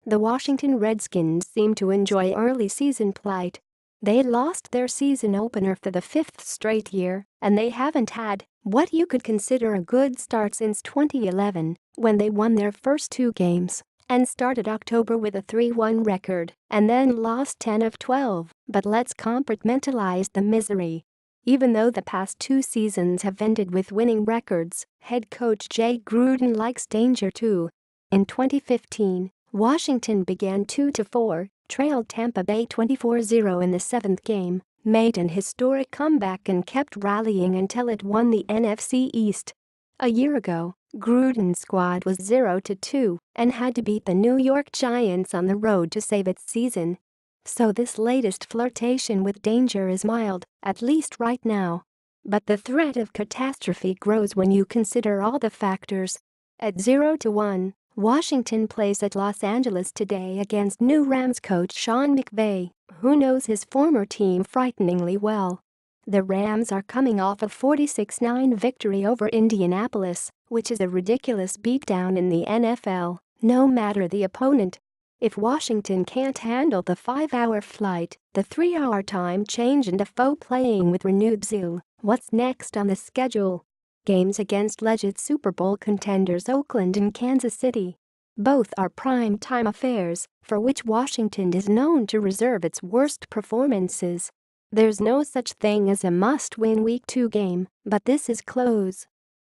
The Washington Redskins seem to enjoy early season plight. They lost their season opener for the fifth straight year, and they haven't had what you could consider a good start since 2011, when they won their first 2 games and started October with a 3-1 record and then lost 10 of 12. But let's compartmentalize the misery. Even though the past 2 seasons have ended with winning records, head coach Jay Gruden likes danger too. In 2015, Washington began 2-4, trailed Tampa Bay 24-0 in the 7th game, made an historic comeback and kept rallying until it won the NFC East. A year ago, Gruden's squad was 0-2 and had to beat the New York Giants on the road to save its season. So this latest flirtation with danger is mild, at least right now. But the threat of catastrophe grows when you consider all the factors. At 0-1, Washington plays at Los Angeles today against new Rams coach Sean McVay, who knows his former team frighteningly well. The Rams are coming off a 46-9 victory over Indianapolis, which is a ridiculous beatdown in the NFL, no matter the opponent. If Washington can't handle the 5-hour flight, the 3-hour time change and a foe playing with renewed zeal, what's next on the schedule? Games against alleged Super Bowl contenders Oakland and Kansas City. Both are prime-time affairs, for which Washington is known to reserve its worst performances. There's no such thing as a must-win Week 2 game, but this is close.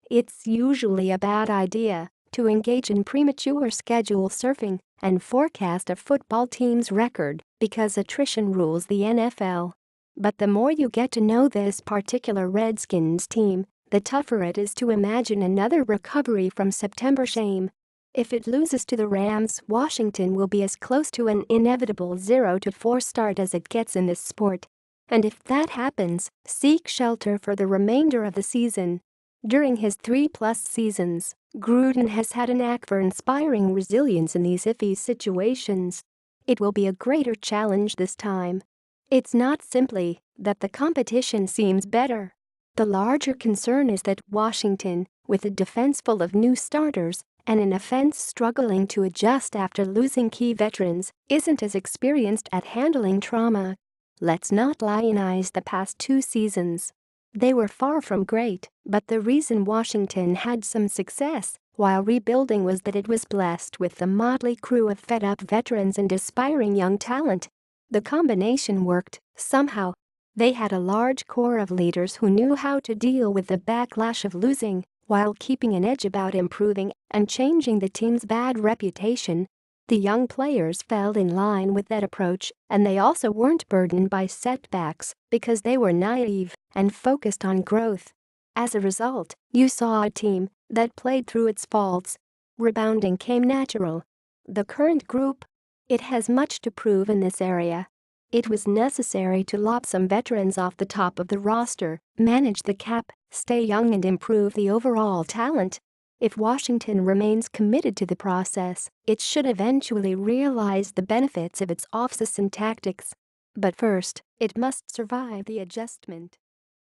It's usually a bad idea to engage in premature schedule surfing and forecast a football team's record because attrition rules the NFL. But the more you get to know this particular Redskins team, the tougher it is to imagine another recovery from September shame. If it loses to the Rams, Washington will be as close to an inevitable 0-4 start as it gets in this sport. And if that happens, seek shelter for the remainder of the season. During his 3+ seasons, Gruden has had a knack for inspiring resilience in these iffy situations. It will be a greater challenge this time. It's not simply that the competition seems better. The larger concern is that Washington, with a defense full of new starters and an offense struggling to adjust after losing key veterans, isn't as experienced at handling trauma. Let's not lionize the past 2 seasons. They were far from great, but the reason Washington had some success while rebuilding was that it was blessed with a motley crew of fed-up veterans and aspiring young talent. The combination worked, somehow. They had a large core of leaders who knew how to deal with the backlash of losing, while keeping an edge about improving and changing the team's bad reputation. The young players fell in line with that approach, and they also weren't burdened by setbacks because they were naive and focused on growth. As a result, you saw a team that played through its faults. Rebounding came natural. The current group? It has much to prove in this area. It was necessary to lop some veterans off the top of the roster, manage the cap, stay young and improve the overall talent. If Washington remains committed to the process, it should eventually realize the benefits of its off-season tactics. But first, it must survive the adjustment.